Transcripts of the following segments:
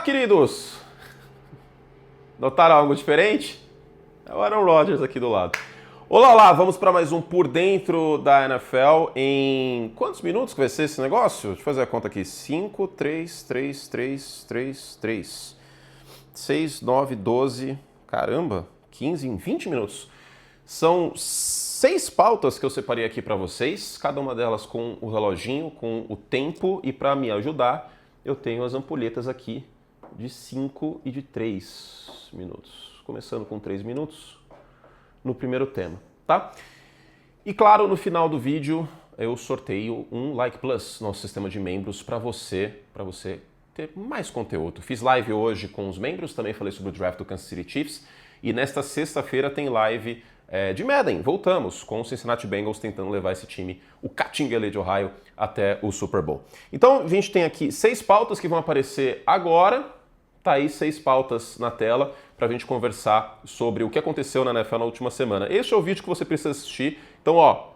queridos! Notaram algo diferente? É o Aaron Rodgers aqui do lado. Olá, vamos para mais um Por Dentro da NFL em... Quantos minutos que vai ser esse negócio? Deixa eu fazer a conta aqui. 5, 3, 3, 3, 3, 3. 6, 9, 12... Caramba, 15 em 20 minutos. São 6 pautas que eu separei aqui para vocês, cada uma delas com o reloginho, com o tempo, e para me ajudar, eu tenho as ampulhetas aqui de 5 e de 3 minutos. Começando com 3 minutos no primeiro tema, tá? E claro, no final do vídeo eu sorteio um Like Plus, nosso sistema de membros, para você ter mais conteúdo. Fiz live hoje com os membros, também falei sobre o draft do Kansas City Chiefs, e nesta sexta-feira tem live de Madden. Voltamos com o Cincinnati Bengals tentando levar esse time, o Catinguele de Ohio, até o Super Bowl. Então a gente tem aqui 6 pautas que vão aparecer agora. Tá aí 6 pautas na tela para a gente conversar sobre o que aconteceu na NFL na última semana. Este é o vídeo que você precisa assistir. Então,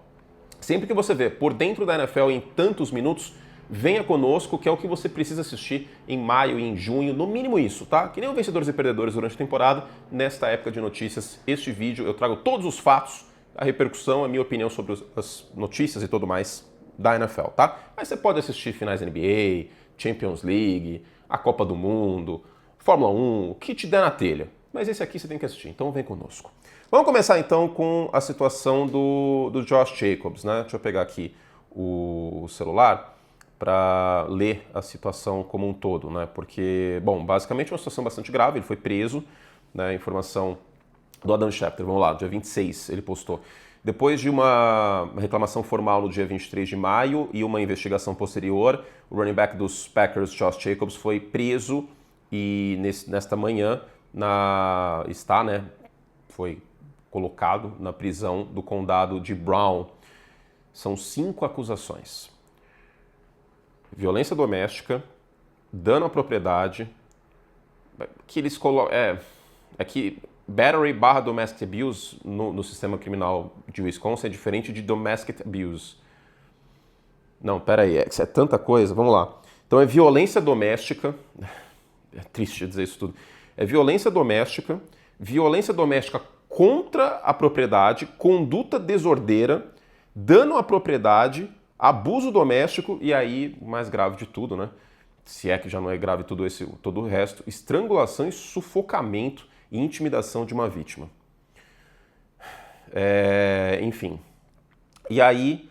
sempre que você vê Por Dentro da NFL em tantos minutos, venha conosco, que é o que você precisa assistir em maio e em junho, no mínimo isso, tá? Que nem o Vencedores e Perdedores durante a temporada, nesta época de notícias, este vídeo eu trago todos os fatos, a repercussão, a minha opinião sobre as notícias e tudo mais da NFL, tá? Mas você pode assistir finais NBA, Champions League, a Copa do Mundo, Fórmula 1, o que te der na telha. Mas esse aqui você tem que assistir, então vem conosco. Vamos começar então com a situação do Josh Jacobs, né? Deixa eu pegar aqui o celular para ler a situação como um todo, né? Porque, bom, basicamente é uma situação bastante grave, ele foi preso, né? Informação do Adam Schefter, vamos lá, dia 26 ele postou. Depois de uma reclamação formal no dia 23 de maio e uma investigação posterior, o running back dos Packers, Josh Jacobs, foi preso e nesta manhã foi colocado na prisão do condado de Brown. São 5 acusações. Violência doméstica, dano à propriedade, que eles colocam... que battery / domestic abuse no sistema criminal de Wisconsin é diferente de domestic abuse. Não, peraí, é tanta coisa, vamos lá. Então é violência doméstica, é triste dizer isso tudo, é violência doméstica contra a propriedade, conduta desordeira, dano à propriedade, abuso doméstico e aí, o mais grave de tudo, né? Se é que já não é grave todo o resto, estrangulação e sufocamento e intimidação de uma vítima. Enfim. E aí,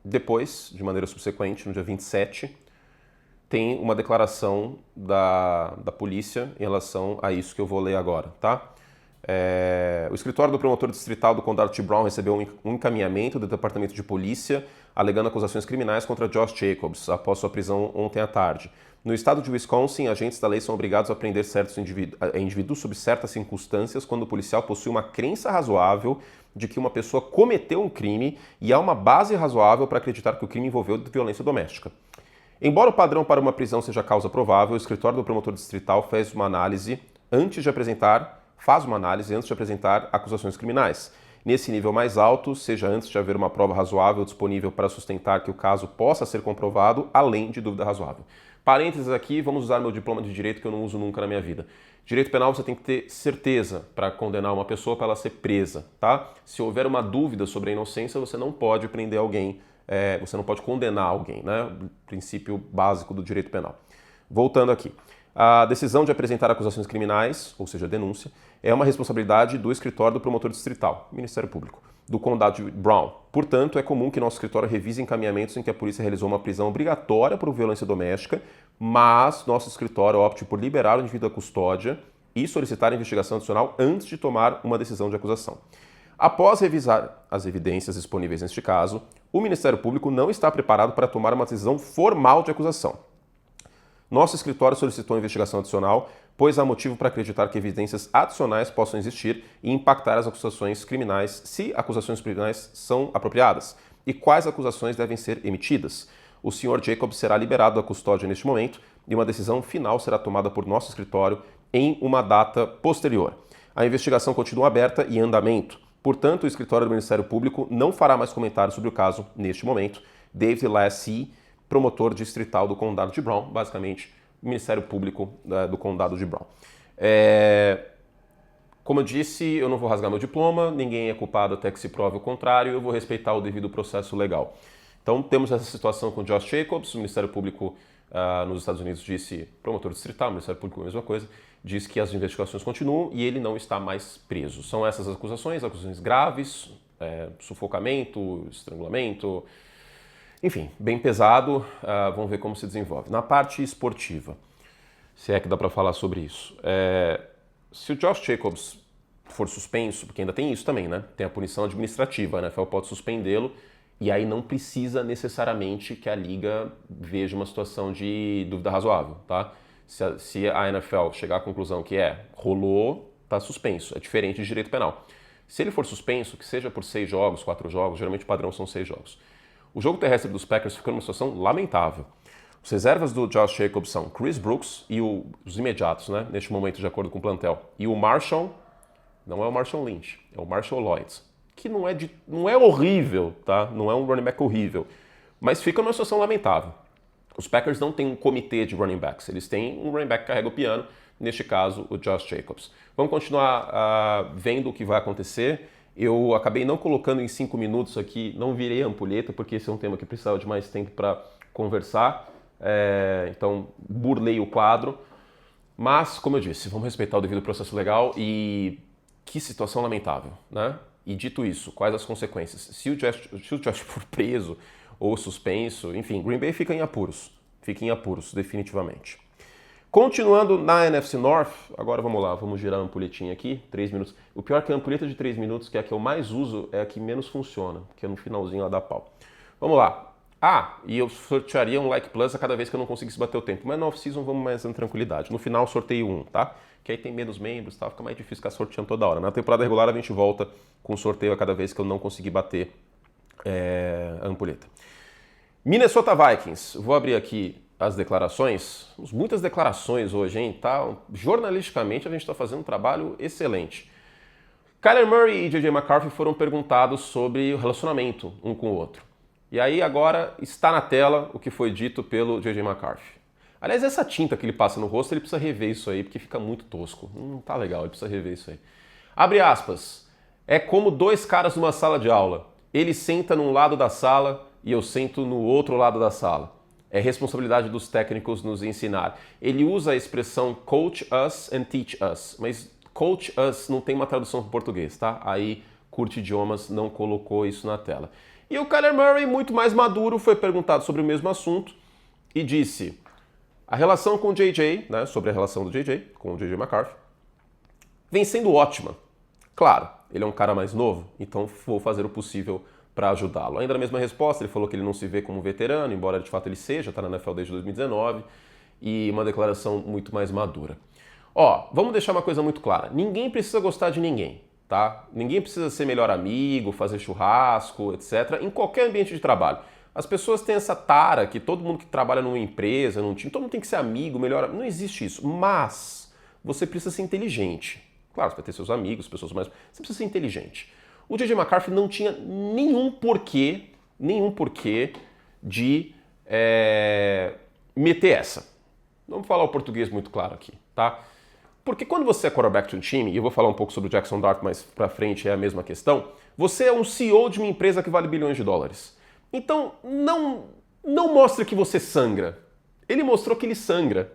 depois, de maneira subsequente, no dia 27, tem uma declaração da polícia em relação a isso que eu vou ler agora, tá? O escritório do promotor distrital do condado de Brown recebeu um encaminhamento do departamento de polícia alegando acusações criminais contra Josh Jacobs após sua prisão ontem à tarde. No estado de Wisconsin, agentes da lei são obrigados a prender certos indivíduos sob certas circunstâncias quando o policial possui uma crença razoável de que uma pessoa cometeu um crime e há uma base razoável para acreditar que o crime envolveu violência doméstica. Embora o padrão para uma prisão seja causa provável, o escritório do promotor distrital faz uma análise antes de apresentar acusações criminais. Nesse nível mais alto, seja antes de haver uma prova razoável disponível para sustentar que o caso possa ser comprovado, além de dúvida razoável. Parênteses aqui, vamos usar meu diploma de direito que eu não uso nunca na minha vida. Direito penal você tem que ter certeza para condenar uma pessoa para ela ser presa, tá? Se houver uma dúvida sobre a inocência, você não pode prender alguém, você não pode condenar alguém, né? O princípio básico do direito penal. Voltando aqui. A decisão de apresentar acusações criminais, ou seja, denúncia, é uma responsabilidade do escritório do promotor distrital, Ministério Público, do condado de Brown. Portanto, é comum que nosso escritório revise encaminhamentos em que a polícia realizou uma prisão obrigatória por violência doméstica, mas nosso escritório opte por liberar o indivíduo da custódia e solicitar a investigação adicional antes de tomar uma decisão de acusação. Após revisar as evidências disponíveis neste caso, o Ministério Público não está preparado para tomar uma decisão formal de acusação. Nosso escritório solicitou investigação adicional, pois há motivo para acreditar que evidências adicionais possam existir e impactar as acusações criminais, se acusações criminais são apropriadas, e quais acusações devem ser emitidas. O Sr. Jacobs será liberado da custódia neste momento e uma decisão final será tomada por nosso escritório em uma data posterior. A investigação continua aberta e em andamento. Portanto, o escritório do Ministério Público não fará mais comentários sobre o caso neste momento. David Lassie, promotor distrital do Condado de Brown, basicamente o Ministério Público do Condado de Brown. Como eu disse, eu não vou rasgar meu diploma, ninguém é culpado até que se prove o contrário, eu vou respeitar o devido processo legal. Então temos essa situação com Josh Jacobs, o Ministério Público nos Estados Unidos disse, promotor distrital, o Ministério Público a mesma coisa, diz que as investigações continuam e ele não está mais preso. São essas acusações graves, sufocamento, estrangulamento, enfim, bem pesado, vamos ver como se desenvolve. Na parte esportiva, se é que dá para falar sobre isso, se o Josh Jacobs for suspenso, porque ainda tem isso também, né? Tem a punição administrativa, né? A NFL pode suspendê-lo e aí não precisa necessariamente que a liga veja uma situação de dúvida razoável, tá? Se a NFL chegar à conclusão que rolou, tá suspenso, é diferente de direito penal. Se ele for suspenso, que seja por 6 jogos, 4 jogos, geralmente o padrão são 6 jogos. O jogo terrestre dos Packers ficou numa situação lamentável. As reservas do Josh Jacobs são Chris Brooks e os imediatos, né, neste momento, de acordo com o plantel. E o Marshall, não é o Marshall Lynch, é o Marshall Lloyd, que não é horrível, tá? Não é um running back horrível, mas fica numa situação lamentável. Os Packers não têm um comitê de running backs, eles têm um running back que carrega o piano, neste caso, o Josh Jacobs. Vamos continuar vendo o que vai acontecer. Eu acabei não colocando em 5 minutos aqui, não virei a ampulheta, porque esse é um tema que precisava de mais tempo para conversar. Então, burlei o quadro. Mas, como eu disse, vamos respeitar o devido processo legal e que situação lamentável, né? E dito isso, quais as consequências? Se o Josh for preso ou suspenso, enfim, Green Bay fica em apuros, definitivamente. Continuando na NFC North, agora vamos lá, vamos girar a ampulhetinha aqui, 3 minutos. O pior é que a ampulheta de 3 minutos, que é a que eu mais uso, é a que menos funciona, que é no finalzinho ela dá pau. Vamos lá. E eu sortearia um Like Plus a cada vez que eu não conseguisse bater o tempo. Mas na off-season vamos mais na tranquilidade. No final sorteio um, tá? Que aí tem menos membros, tá? Fica mais difícil ficar sorteando toda hora. Na temporada regular a gente volta com sorteio a cada vez que eu não conseguir bater a ampulheta. Minnesota Vikings. Vou abrir aqui as declarações. Temos muitas declarações hoje, hein? Tá? Jornalisticamente a gente está fazendo um trabalho excelente. Kyler Murray e J.J. McCarthy foram perguntados sobre o relacionamento um com o outro. E aí agora está na tela o que foi dito pelo J.J. McCarthy. Aliás, essa tinta que ele passa no rosto, ele precisa rever isso aí, porque fica muito tosco. Não tá legal, ele precisa rever isso aí. Abre aspas. É como 2 caras numa sala de aula. Ele senta num lado da sala e eu sento no outro lado da sala. É responsabilidade dos técnicos nos ensinar. Ele usa a expressão coach us and teach us, mas coach us não tem uma tradução para português, tá? Aí Curte Idiomas não colocou isso na tela. E o Kyler Murray, muito mais maduro, foi perguntado sobre o mesmo assunto e disse: a relação com o JJ, né, sobre a relação do JJ com o JJ McCarthy, vem sendo ótima. Claro, ele é um cara mais novo, então vou fazer o possível para ajudá-lo. Ainda na mesma resposta, ele falou que ele não se vê como veterano, embora de fato ele seja, está na NFL desde 2019, e uma declaração muito mais madura. Vamos deixar uma coisa muito clara. Ninguém precisa gostar de ninguém, tá? Ninguém precisa ser melhor amigo, fazer churrasco, etc., em qualquer ambiente de trabalho. As pessoas têm essa tara que todo mundo que trabalha numa empresa, num time, todo mundo tem que ser amigo, melhor. Não existe isso. Mas você precisa ser inteligente. Claro, você vai ter seus amigos, pessoas mais. Você precisa ser inteligente. O J.J. McCarthy não tinha nenhum porquê de meter essa. Vamos falar o português muito claro aqui, tá? Porque quando você é quarterback de um time, e eu vou falar um pouco sobre o Jackson Dart mais pra frente, é a mesma questão, você é um CEO de uma empresa que vale bilhões de dólares. Então, não mostre que você sangra. Ele mostrou que ele sangra,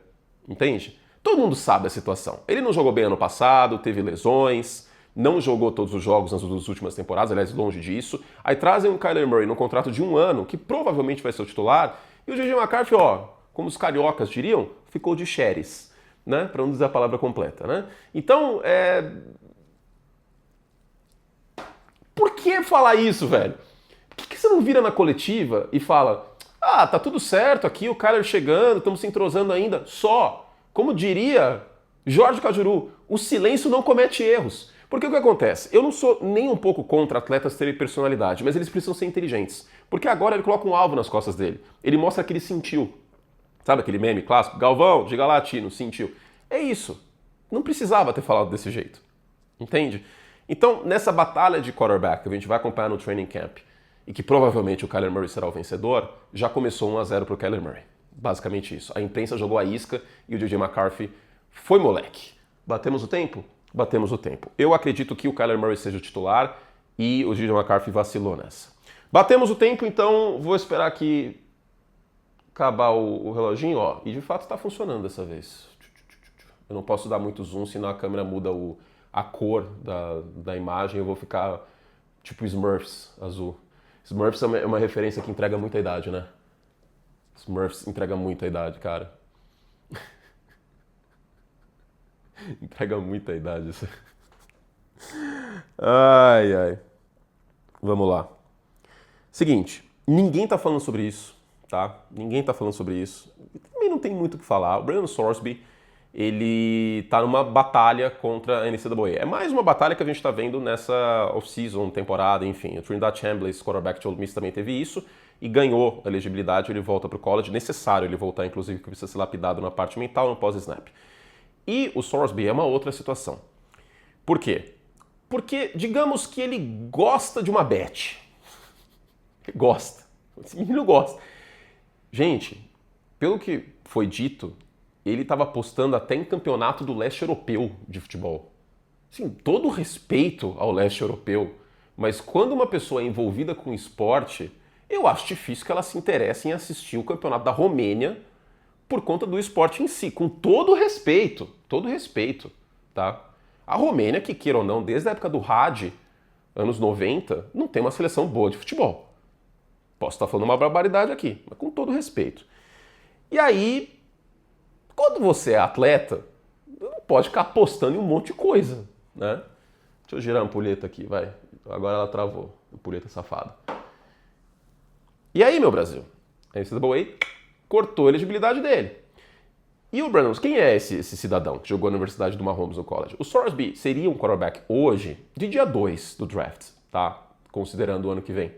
entende? Todo mundo sabe a situação. Ele não jogou bem ano passado, teve lesões, não jogou todos os jogos nas duas últimas temporadas, aliás, longe disso. Aí trazem um Kyler Murray num contrato de 1 ano, que provavelmente vai ser o titular, e o J.J. McCarthy, como os cariocas diriam, ficou de xeres, né? Para não dizer a palavra completa, né? Então, por que falar isso, velho? Por que você não vira na coletiva e fala: tá tudo certo aqui, o Kyler chegando, estamos se entrosando ainda, só. Como diria Jorge Cajuru, o silêncio não comete erros. Porque o que acontece? Eu não sou nem um pouco contra atletas terem personalidade, mas eles precisam ser inteligentes. Porque agora ele coloca um alvo nas costas dele. Ele mostra que ele sentiu. Sabe aquele meme clássico? Galvão, diga lá, Tino, sentiu. É isso. Não precisava ter falado desse jeito. Entende? Então, nessa batalha de quarterback que a gente vai acompanhar no training camp, e que provavelmente o Kyler Murray será o vencedor, já começou 1-0 pro Kyler Murray. Basicamente isso. A imprensa jogou a isca e o DJ McCarthy foi moleque. Batemos o tempo? Batemos o tempo. Eu acredito que o Kyler Murray seja o titular e o DJ McCarthy vacilou nessa. Batemos o tempo, então vou esperar aqui acabar o reloginho, ó. E de fato está funcionando dessa vez. Eu não posso dar muito zoom, senão a câmera muda a cor da imagem. Eu vou ficar tipo Smurfs azul. Smurfs é uma referência que entrega muita idade, né? Smurfs entrega muita idade, cara. Entrega muita idade isso. Ai, ai. Vamos lá. Seguinte, ninguém tá falando sobre isso, tá? Ninguém tá falando sobre isso. Também não tem muito o que falar. O Brandon Sorsby, ele tá numa batalha contra a NCAA. É mais uma batalha que a gente tá vendo nessa off-season, temporada, enfim. O Trinidad Chambliss, quarterback de Ole Miss, também teve isso e ganhou a elegibilidade, ele volta pro college. Necessário ele voltar, inclusive, que precisa ser lapidado na parte mental, no pós-snap. E o Sorsby é uma outra situação. Por quê? Porque, digamos que ele gosta de uma bet. Ele gosta. Esse menino gosta. Gente, pelo que foi dito, ele estava apostando até em campeonato do leste europeu de futebol. Assim, todo respeito ao leste europeu, mas quando uma pessoa é envolvida com esporte, eu acho difícil que ela se interesse em assistir o campeonato da Romênia por conta do esporte em si, com todo respeito, tá? A Romênia, que queira ou não, desde a época do Hadi, anos 90, não tem uma seleção boa de futebol. Posso estar falando uma barbaridade aqui, mas com todo respeito. E aí, quando você é atleta, não pode ficar apostando em um monte de coisa, né? Deixa eu girar a ampulheta aqui, vai. Agora ela travou, ampulheta safada. E aí, meu Brasil? A NCAA cortou a elegibilidade dele. E o Brandon, quem é esse cidadão que jogou na Universidade do Mahomes no college? O Sorsby seria um quarterback hoje de dia 2 do draft, tá? Considerando o ano que vem.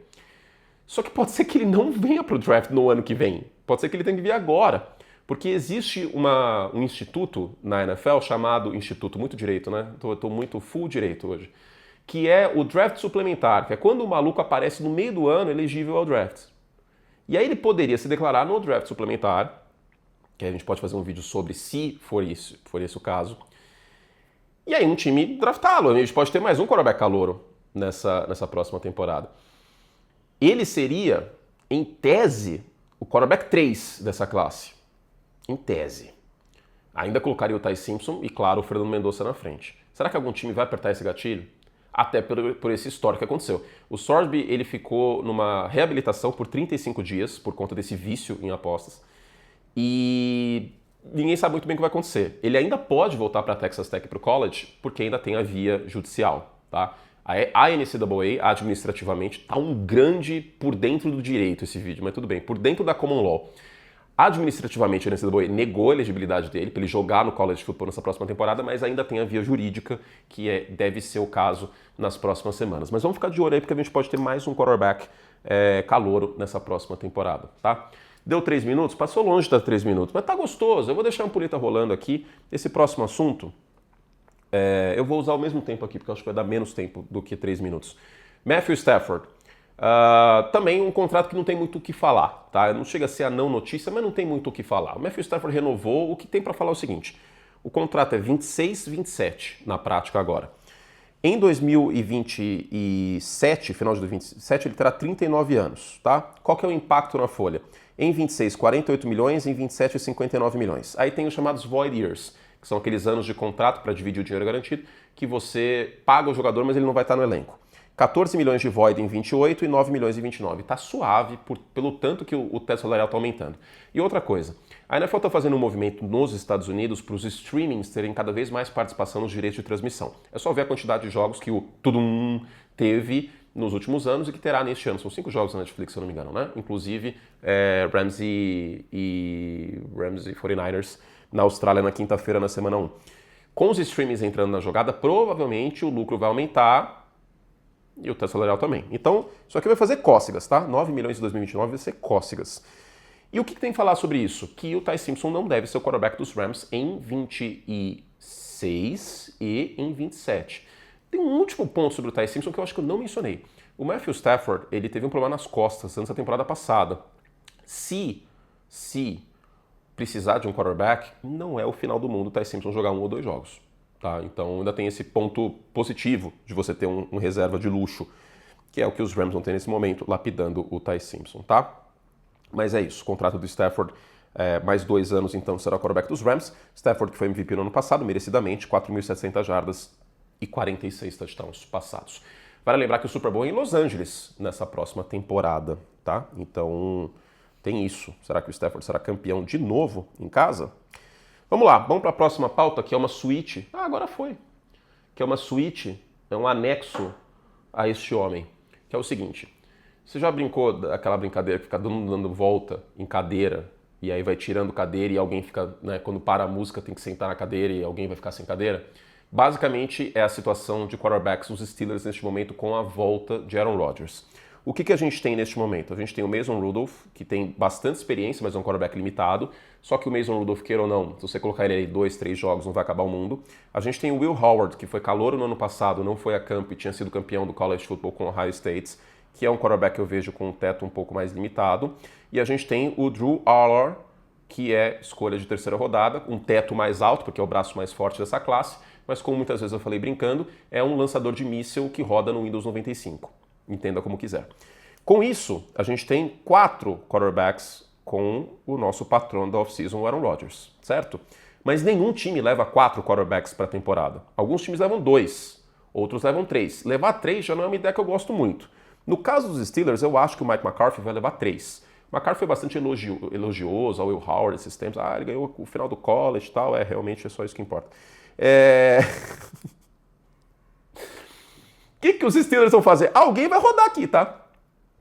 Só que pode ser que ele não venha pro draft no ano que vem. Pode ser que ele tenha que vir agora. Porque existe um instituto na NFL chamado Instituto, muito direito, né? Tô muito full direito hoje. Que é o draft suplementar, que é quando o maluco aparece no meio do ano elegível ao draft. E aí ele poderia se declarar no draft suplementar, que a gente pode fazer um vídeo sobre se for esse o caso. E aí um time draftá-lo. A gente pode ter mais um quarterback calouro nessa próxima temporada. Ele seria, em tese, o quarterback 3 dessa classe. Em tese. Ainda colocaria o Ty Simpson e, claro, o Fernando Mendonça na frente. Será que algum time vai apertar esse gatilho? Até por esse histórico que aconteceu. O Sorsby, ele ficou numa reabilitação por 35 dias, por conta desse vício em apostas. E ninguém sabe muito bem o que vai acontecer. Ele ainda pode voltar para Texas Tech para o college, porque ainda tem a via judicial, tá? A NCAA, administrativamente, tá um grande por dentro do direito esse vídeo, mas tudo bem, por dentro da common law. Administrativamente, a NCAA negou a elegibilidade dele para ele jogar no college football nessa próxima temporada, mas ainda tem a via jurídica, que deve ser o caso nas próximas semanas. Mas vamos ficar de olho aí, porque a gente pode ter mais um quarterback calouro nessa próxima temporada, tá? Deu 3 minutos? Passou longe das 3 minutos, mas tá gostoso. Eu vou deixar a ampulheta rolando aqui. Esse próximo assunto, eu vou usar o mesmo tempo aqui, porque eu acho que vai dar menos tempo do que 3 minutos. Matthew Stafford. Também um contrato que não tem muito o que falar, tá? Não chega a ser a não notícia, mas não tem muito o que falar. O Matthew Stafford renovou, o que tem para falar é o seguinte: o contrato é 26-27 na prática agora. Em 2027, final de 2027, ele terá 39 anos, tá? Qual que é o impacto na folha? Em 26, 48 milhões, em 27, 59 milhões. Aí tem os chamados void years, que são aqueles anos de contrato para dividir o dinheiro garantido, que você paga o jogador, mas ele não vai estar no elenco. 14 milhões de void em 28 e 9 milhões em 29. Tá suave pelo tanto que o teto salarial está aumentando. E outra coisa, a NFL está fazendo um movimento nos Estados Unidos para os streamings terem cada vez mais participação nos direitos de transmissão. É só ver a quantidade de jogos que o Tudum teve nos últimos anos e que terá neste ano. São 5 jogos na Netflix, se eu não me engano, né? Inclusive Rams e 49ers na Austrália na quinta-feira, na semana 1. Com os streamings entrando na jogada, provavelmente o lucro vai aumentar e o teto salarial também. Então, isso aqui vai fazer cócegas, tá? 9 milhões em 2029 vai ser cócegas. E o que tem que falar sobre isso? Que o Ty Simpson não deve ser o quarterback dos Rams em 26 e em 27. Tem um último ponto sobre o Ty Simpson que eu acho que eu não mencionei. O Matthew Stafford, ele teve um problema nas costas antes da temporada passada. Se precisar de um quarterback, não é o final do mundo o Ty Simpson jogar 1 ou 2 jogos. Tá? Então ainda tem esse ponto positivo de você ter um reserva de luxo, que é o que os Rams vão ter nesse momento, lapidando o Ty Simpson, tá? Mas é isso, o contrato do Stafford, mais 2 anos então será o quarterback dos Rams. Stafford que foi MVP no ano passado, merecidamente, 4.700 jardas e 46 touchdowns passados. Vale lembrar que o Super Bowl é em Los Angeles nessa próxima temporada, tá? Então tem isso. Será que o Stafford será campeão de novo em casa? Vamos lá, vamos para a próxima pauta, que é uma suíte. Ah, agora foi. Que é uma suíte, é um anexo a este homem. Que é o seguinte, você já brincou daquela brincadeira que fica dando volta em cadeira, e aí vai tirando cadeira e alguém fica, né, quando para a música tem que sentar na cadeira e alguém vai ficar sem cadeira? Basicamente é a situação de quarterbacks dos Steelers neste momento com a volta de Aaron Rodgers. O que a gente tem neste momento? A gente tem o Mason Rudolph, que tem bastante experiência, mas é um quarterback limitado. Só que o Mason Rudolph, queira ou não, se você colocar ele aí 2, 3 jogos, não vai acabar o mundo. A gente tem o Will Howard, que foi calouro no ano passado, não foi a campo e tinha sido campeão do college football com o Ohio State, que é um quarterback que eu vejo com um teto um pouco mais limitado. E a gente tem o Drew Aller, que é escolha de terceira rodada, um teto mais alto, porque é o braço mais forte dessa classe, mas como muitas vezes eu falei brincando, é um lançador de míssil que roda no Windows 95. Entenda como quiser. Com isso, a gente tem 4 quarterbacks com o nosso patrão da off-season, o Aaron Rodgers, certo? Mas nenhum time leva 4 quarterbacks para a temporada. Alguns times levam 2, outros levam 3. Levar 3 já não é uma ideia que eu gosto muito. No caso dos Steelers, eu acho que o Mike McCarthy vai levar 3. O McCarthy foi bastante elogioso ao Will Howard esses tempos. Ah, ele ganhou o final do college e tal. Realmente é só isso que importa. O que os Steelers vão fazer? Alguém vai rodar aqui, tá?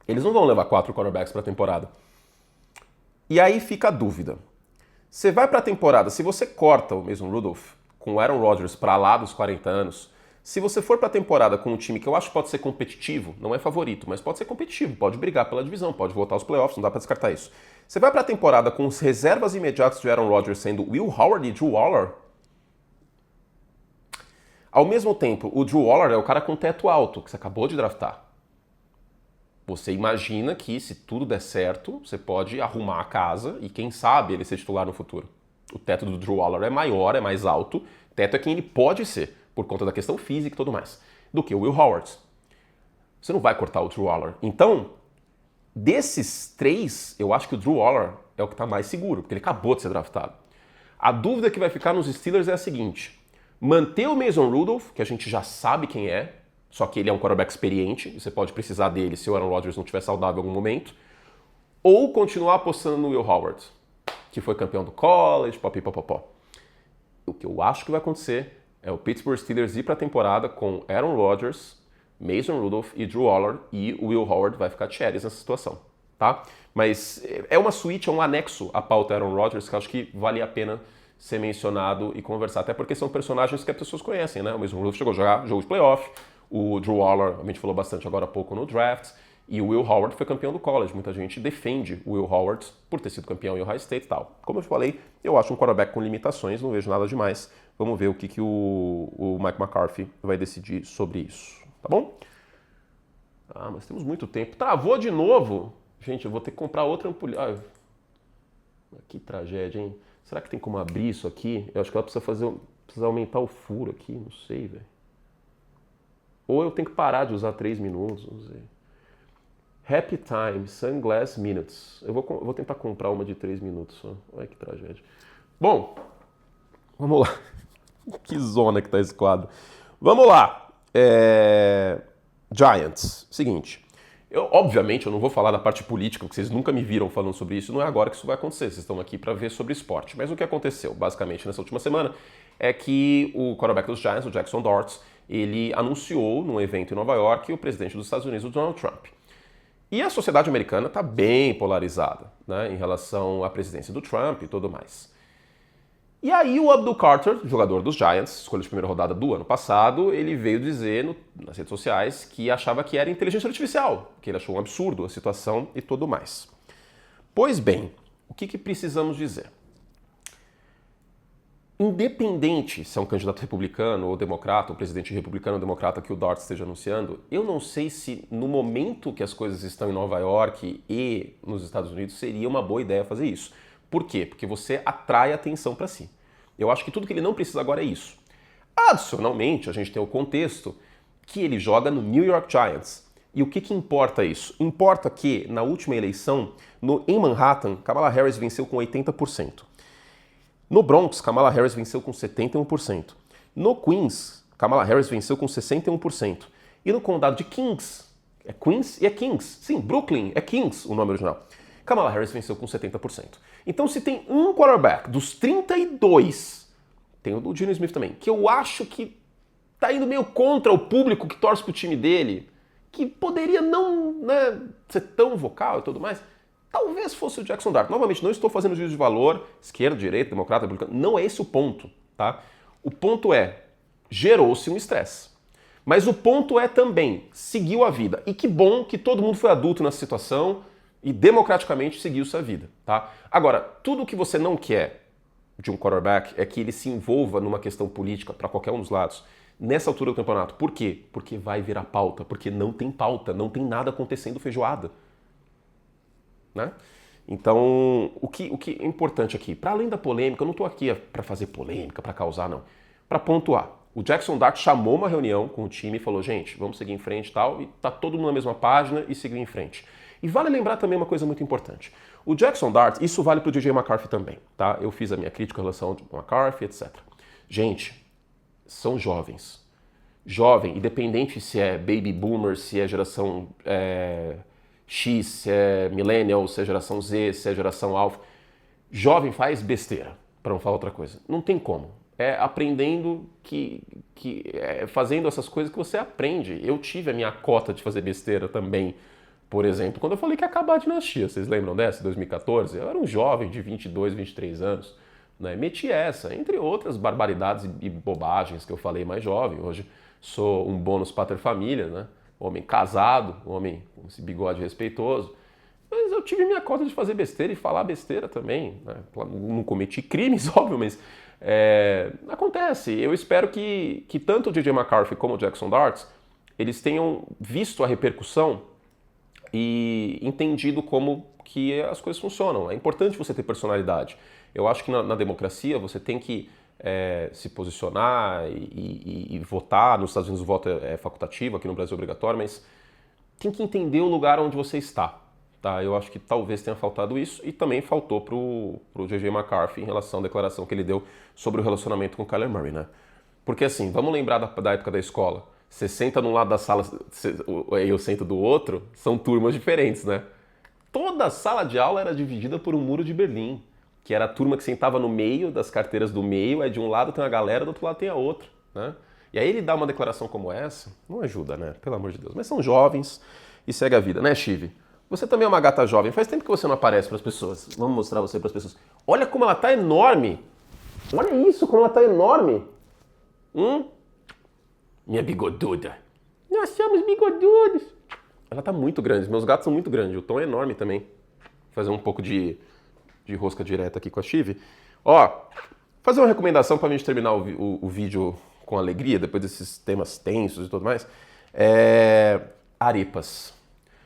Eles não vão levar 4 quarterbacks para a temporada. E aí fica a dúvida. Você vai para a temporada, se você corta o Mason Rudolph com o Aaron Rodgers para lá dos 40 anos, se você for para a temporada com um time que eu acho que pode ser competitivo, não é favorito, mas pode ser competitivo, pode brigar pela divisão, pode voltar aos playoffs, não dá para descartar isso. Você vai para a temporada com os reservas imediatos de Aaron Rodgers sendo Will Howard e Drew Aller. Ao mesmo tempo, o Drew Aller é o cara com teto alto, que você acabou de draftar. Você imagina que, se tudo der certo, você pode arrumar a casa e, quem sabe, ele ser titular no futuro. O teto do Drew Aller é maior, é mais alto. Teto é quem ele pode ser, por conta da questão física e tudo mais, do que o Will Howard. Você não vai cortar o Drew Aller. Então, desses 3, eu acho que o Drew Aller é o que está mais seguro, porque ele acabou de ser draftado. A dúvida que vai ficar nos Steelers é a seguinte: manter o Mason Rudolph, que a gente já sabe quem é, só que ele é um quarterback experiente, e você pode precisar dele se o Aaron Rodgers não estiver saudável em algum momento, ou continuar apostando no Will Howard, que foi campeão do college, popopopó. O que eu acho que vai acontecer é o Pittsburgh Steelers ir para a temporada com Aaron Rodgers, Mason Rudolph e Drew Aller, e o Will Howard vai ficar cherries nessa situação, tá? Mas é uma suíte, é um anexo à pauta Aaron Rodgers que eu acho que vale a pena ser mencionado e conversar, até porque são personagens que as pessoas conhecem, né? O Mason Rudolph chegou a jogar jogo de playoff, o Drew Aller, a gente falou bastante agora há pouco no draft, e o Will Howard foi campeão do college. Muita gente defende o Will Howard por ter sido campeão em Ohio State e tal. Como eu falei, eu acho um quarterback com limitações, não vejo nada demais. Vamos ver o que o Mike McCarthy vai decidir sobre isso, tá bom? Ah, mas temos muito tempo. Travou de novo? Gente, eu vou ter que comprar outra ampulha. Ah, que tragédia, hein? Será que tem como abrir isso aqui? Eu acho que ela precisa aumentar o furo aqui, não sei, velho. Ou eu tenho que parar de usar 3 minutos, não sei. Happy Time, Sunglass Minutes. Eu vou tentar comprar uma de 3 minutos só. Olha que tragédia. Bom, vamos lá. Que zona que tá esse quadro. Vamos lá. Giants. Seguinte. Obviamente, eu não vou falar da parte política, porque vocês nunca me viram falando sobre isso. Não é agora que isso vai acontecer. Vocês estão aqui para ver sobre esporte. Mas o que aconteceu, basicamente, nessa última semana, é que o quarterback dos Giants, o Jackson Dart, ele anunciou num evento em Nova York o presidente dos Estados Unidos, o Donald Trump. E a sociedade americana está bem polarizada, né, em relação à presidência do Trump e tudo mais. E aí o Abdul Carter, jogador dos Giants, escolha de primeira rodada do ano passado, ele veio dizer nas redes sociais que achava que era inteligência artificial, que ele achou um absurdo a situação e tudo mais. Pois bem, o que precisamos dizer? Em independente se é um candidato republicano ou democrata, ou presidente republicano ou democrata que o Dort esteja anunciando, eu não sei se no momento que as coisas estão em Nova York e nos Estados Unidos seria uma boa ideia fazer isso. Por quê? Porque você atrai atenção para si. Eu acho que tudo que ele não precisa agora é isso. Adicionalmente, a gente tem o contexto que ele joga no New York Giants. E o que importa isso? Importa que, na última eleição, em Manhattan, Kamala Harris venceu com 80%. No Bronx, Kamala Harris venceu com 71%. No Queens, Kamala Harris venceu com 61%. E no condado de Kings, é Queens e é Kings. Sim, Brooklyn é Kings o nome original. Kamala Harris venceu com 70%. Então, se tem um quarterback dos 32, tem o do Geno Smith também, que eu acho que tá indo meio contra o público que torce pro time dele, que poderia não, né, ser tão vocal e tudo mais, talvez fosse o Jackson Dart. Novamente, não estou fazendo juízo de valor, esquerda, direita, democrata, republicano, não é esse o ponto, tá? O ponto é, gerou-se um estresse. Mas o ponto é também, seguiu a vida. E que bom que todo mundo foi adulto nessa situação e democraticamente seguiu sua vida, tá? Agora, tudo que você não quer de um quarterback é que ele se envolva numa questão política para qualquer um dos lados nessa altura do campeonato. Por quê? Porque vai virar pauta, porque não tem pauta, não tem nada acontecendo feijoada. Né? Então, o que é importante aqui, para além da polêmica, eu não estou aqui para fazer polêmica, para causar, não. Para pontuar, o Jackson Dart chamou uma reunião com o time e falou, gente, vamos seguir em frente e tal, e tá todo mundo na mesma página e seguiu em frente. E vale lembrar também uma coisa muito importante. O Jackson Dart, isso vale para o DJ McCarthy também, tá? Eu fiz a minha crítica em relação ao McCarthy, etc. Gente, são jovens. Jovem, independente se é baby boomer, se é geração X, se é millennial, se é geração Z, se é geração alpha. Jovem faz besteira, para não falar outra coisa. Não tem como. É aprendendo fazendo essas coisas que você aprende. Eu tive a minha cota de fazer besteira também. Por exemplo, quando eu falei que ia acabar a dinastia, vocês lembram dessa, 2014? Eu era um jovem de 22, 23 anos, né? Meti essa, entre outras barbaridades e bobagens que eu falei mais jovem. Hoje sou um bônus pater família, né? Homem casado, homem com esse bigode respeitoso. Mas eu tive minha cota de fazer besteira e falar besteira também, né? Não cometi crimes, óbvio, mas acontece. Eu espero que tanto o DJ McCarthy como o Jackson Dart, eles tenham visto a repercussão e entendido como que as coisas funcionam. É importante você ter personalidade. Eu acho que na democracia você tem que se posicionar e votar. Nos Estados Unidos o voto é facultativo, aqui no Brasil é obrigatório, mas tem que entender o lugar onde você está. Tá? Eu acho que talvez tenha faltado isso e também faltou pro J.J. McCarthy em relação à declaração que ele deu sobre o relacionamento com o Kyler Murray, né? Porque assim, vamos lembrar da época da escola. Você senta num lado da sala e eu sento do outro, são turmas diferentes, né? Toda a sala de aula era dividida por um muro de Berlim, que era a turma que sentava no meio das carteiras do meio, aí de um lado tem uma galera, do outro lado tem a outra, né? E aí ele dá uma declaração como essa, não ajuda, né? Pelo amor de Deus. Mas são jovens e segue a vida, né, Chive? Você também é uma gata jovem, faz tempo que você não aparece para as pessoas. Vamos mostrar você para as pessoas. Olha como ela tá enorme! Olha isso, como ela tá enorme! Minha bigoduda. Nós somos bigodudos. Ela tá muito grande, meus gatos são muito grandes, o Tom é enorme também. Vou fazer um pouco de rosca direta aqui com a Chive. Ó, fazer uma recomendação para a gente terminar o vídeo com alegria, depois desses temas tensos e tudo mais. Arepas.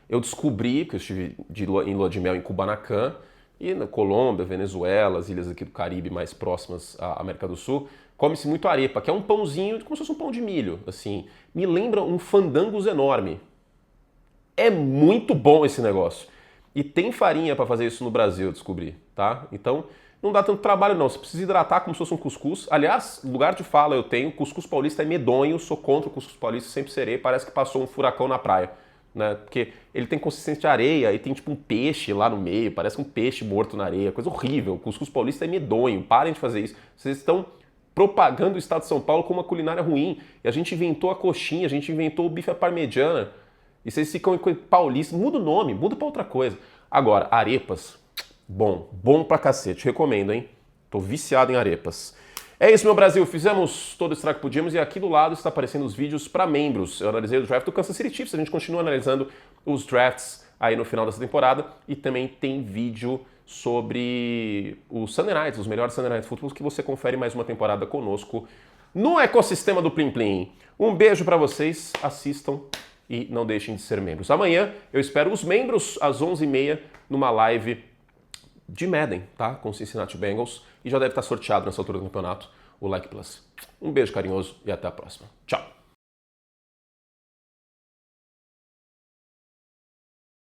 Eu descobri, porque eu estive em lua de mel em Kubanacan, e na Colômbia, Venezuela, as ilhas aqui do Caribe mais próximas à América do Sul, come-se muito arepa, que é um pãozinho, como se fosse um pão de milho, assim. Me lembra um fandangos enorme. É muito bom esse negócio. E tem farinha para fazer isso no Brasil, eu descobri, tá? Então, não dá tanto trabalho não. Você precisa hidratar como se fosse um cuscuz. Aliás, lugar de fala eu tenho, cuscuz paulista é medonho, sou contra o cuscuz paulista, sempre serei, parece que passou um furacão na praia. Né? Porque ele tem consistência de areia e tem tipo um peixe lá no meio, parece um peixe morto na areia, coisa horrível. O cuscuz paulista é medonho, parem de fazer isso. Vocês estão propagando o estado de São Paulo como uma culinária ruim. E a gente inventou a coxinha, a gente inventou o bife à parmegiana. E vocês ficam com paulista, muda o nome, muda pra outra coisa. Agora, arepas, bom pra cacete, recomendo, hein? Tô viciado em arepas. É isso, meu Brasil, fizemos todo o estrago que podíamos e aqui do lado está aparecendo os vídeos para membros. Eu analisei o draft do Kansas City Chiefs, a gente continua analisando os drafts aí no final dessa temporada e também tem vídeo sobre os Sunday Nights, os melhores Sunday Night Footballs, que você confere mais uma temporada conosco no ecossistema do Plim Plim. Um beijo para vocês, assistam e não deixem de ser membros. Amanhã eu espero os membros às 11h30 numa live de Madden, tá? Com o Cincinnati Bengals. E já deve estar sorteado nessa altura do campeonato o Like Plus. Um beijo carinhoso e até a próxima. Tchau!